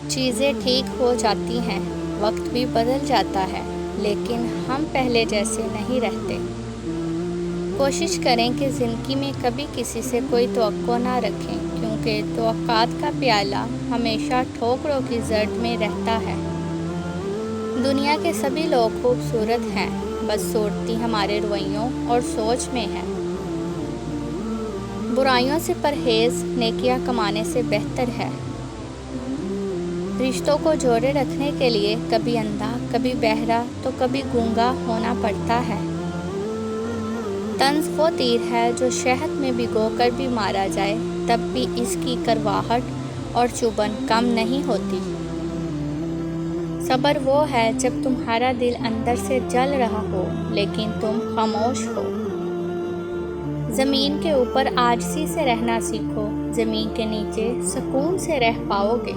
چیزیں ٹھیک ہو جاتی ہیں، وقت بھی بدل جاتا ہے، لیکن ہم پہلے جیسے نہیں رہتے۔ کوشش کریں کہ زندگی میں کبھی کسی سے کوئی توقع نہ رکھیں، کیونکہ توقعات کا پیالہ ہمیشہ ٹھوکروں کی زرد میں رہتا ہے۔ دنیا کے سبھی لوگ خوبصورت ہیں، بس صورتی ہمارے رویوں اور سوچ میں ہے۔ برائیوں سے پرہیز نیکیاں کمانے سے بہتر ہے۔ رشتوں کو جوڑے رکھنے کے لیے کبھی اندھا، کبھی بہرا تو کبھی گونگا ہونا پڑتا ہے۔ طنز وہ تیر ہے جو شہد میں بھگو کر بھی مارا جائے تب بھی اس کی کرواہٹ اور چبھن کم نہیں ہوتی۔ صبر وہ ہے جب تمہارا دل اندر سے جل رہا ہو لیکن تم خاموش ہو۔ زمین کے اوپر عاجزی سے رہنا سیکھو، زمین کے نیچے سکون سے رہ پاؤ گے۔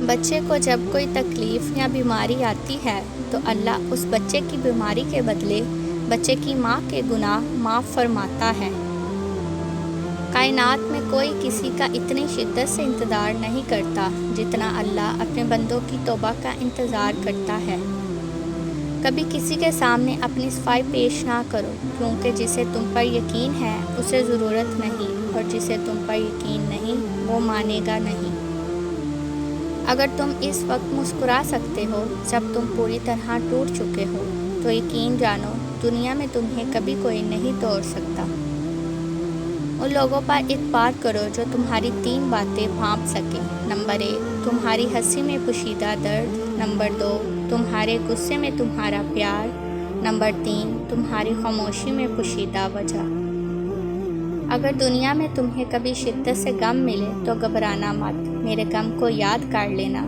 بچے کو جب کوئی تکلیف یا بیماری آتی ہے تو اللہ اس بچے کی بیماری کے بدلے بچے کی ماں کے گناہ معاف فرماتا ہے۔ کائنات میں کوئی کسی کا اتنی شدت سے انتظار نہیں کرتا جتنا اللہ اپنے بندوں کی توبہ کا انتظار کرتا ہے۔ کبھی کسی کے سامنے اپنی صفائی پیش نہ کرو، کیونکہ جسے تم پر یقین ہے اسے ضرورت نہیں، اور جسے تم پر یقین نہیں وہ مانے گا نہیں۔ اگر تم اس وقت مسکرا سکتے ہو جب تم پوری طرح ٹوٹ چکے ہو تو یقین جانو دنیا میں تمہیں کبھی کوئی نہیں توڑ سکتا۔ ان لوگوں پر اعتبار کرو جو تمہاری 3 باتیں بھانپ سکیں۔ نمبر 1، تمہاری ہنسی میں پوشیدہ درد۔ نمبر 2، تمہارے غصے میں تمہارا پیار۔ نمبر 3، تمہاری خاموشی میں پوشیدہ وجہ۔ اگر دنیا میں تمہیں کبھی شدت سے غم ملے تو گھبرانا مت، میرے غم کو یاد کر لینا،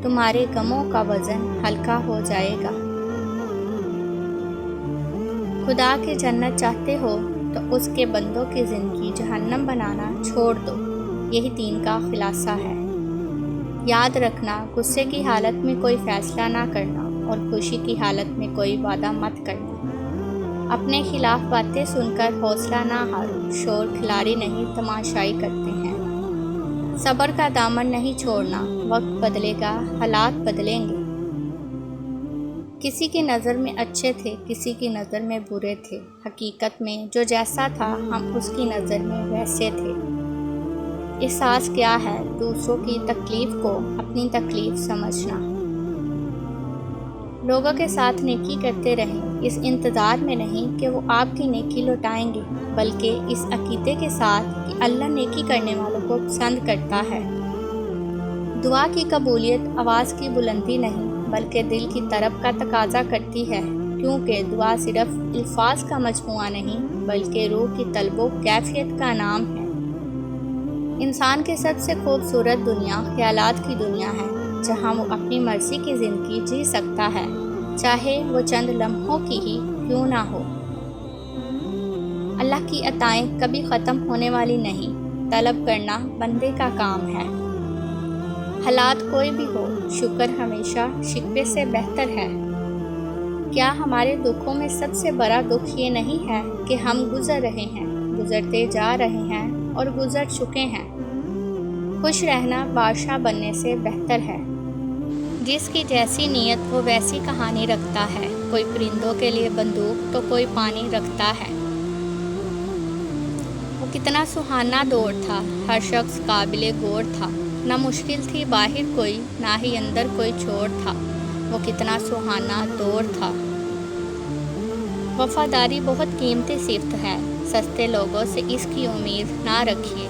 تمہارے غموں کا وزن ہلکا ہو جائے گا۔ خدا کی جنت چاہتے ہو تو اس کے بندوں کی زندگی جہنم بنانا چھوڑ دو، یہی دین کا خلاصہ ہے۔ یاد رکھنا، غصے کی حالت میں کوئی فیصلہ نہ کرنا اور خوشی کی حالت میں کوئی وعدہ مت کرنا۔ اپنے خلاف باتیں سن کر حوصلہ نہ ہارو، شور کھلاڑی نہیں تماشائی کرتے ہیں۔ صبر کا دامن نہیں چھوڑنا، وقت بدلے گا، حالات بدلیں گے۔ کسی کی نظر میں اچھے تھے، کسی کی نظر میں برے تھے، حقیقت میں جو جیسا تھا ہم اس کی نظر میں ویسے تھے۔ احساس کیا ہے دوسروں کی تکلیف کو اپنی تکلیف سمجھنا۔ لوگوں کے ساتھ نیکی کرتے رہیں، اس انتظار میں نہیں کہ وہ آپ کی نیکی لوٹائیں گے، بلکہ اس عقیدے کے ساتھ کہ اللہ نیکی کرنے والوں کو پسند کرتا ہے۔ دعا کی قبولیت آواز کی بلندی نہیں بلکہ دل کی طرب کا تقاضا کرتی ہے، کیونکہ دعا صرف الفاظ کا مجموعہ نہیں بلکہ روح کی طلب و کیفیت کا نام ہے۔ انسان کی سب سے خوبصورت دنیا خیالات کی دنیا ہے، جہاں وہ اپنی مرضی کی زندگی جی سکتا ہے، چاہے وہ چند لمحوں کی ہی کیوں نہ ہو۔ اللہ کی عطائیں کبھی ختم ہونے والی نہیں، طلب کرنا بندے کا کام ہے۔ حالات کوئی بھی ہو، شکر ہمیشہ شکوے سے بہتر ہے۔ کیا ہمارے دکھوں میں سب سے بڑا دکھ یہ نہیں ہے کہ ہم گزر رہے ہیں، گزرتے جا رہے ہیں اور گزر چکے ہیں؟ خوش رہنا بادشاہ بننے سے بہتر ہے۔ جس کی جیسی نیت وہ ویسی کہانی رکھتا ہے، کوئی پرندوں کے لیے بندوق تو کوئی پانی رکھتا ہے۔ وہ کتنا سہانا دور تھا، ہر شخص قابل غور تھا، نہ مشکل تھی باہر کوئی، نہ ہی اندر کوئی چور تھا، وہ کتنا سہانا دور تھا۔ وفاداری بہت قیمتی صفت ہے، سستے لوگوں سے اس کی امید نہ رکھیے۔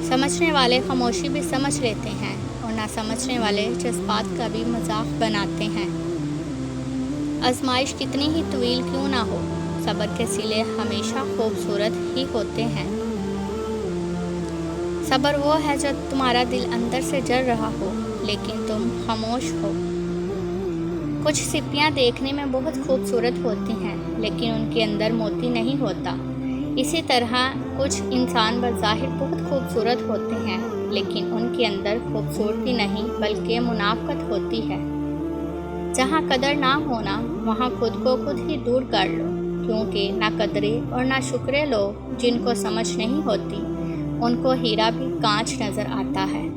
سمجھنے والے خاموشی بھی سمجھ لیتے ہیں اور نہ سمجھنے والے جذبات کا بھی مذاق بناتے ہیں۔ آزمائش کتنی ہی طویل کیوں نہ ہو، صبر کے صلے ہمیشہ خوبصورت ہی ہوتے ہیں۔ صبر وہ ہے جو تمہارا دل اندر سے جل رہا ہو لیکن تم خاموش ہو۔ کچھ سپیاں دیکھنے میں بہت خوبصورت ہوتی ہیں لیکن ان کے اندر موتی نہیں ہوتا۔ اسی طرح کچھ انسان بظاہر بہت خوبصورت ہوتے ہیں لیکن ان کے اندر خوبصورتی نہیں بلکہ منافقت ہوتی ہے۔ جہاں قدر نہ ہونا وہاں خود کو خود ہی دور کر لو، کیونکہ نہ قدرے اور نہ شکرے لوگ جن کو سمجھ نہیں ہوتی، ان کو ہیرا بھی کانچ نظر آتا ہے۔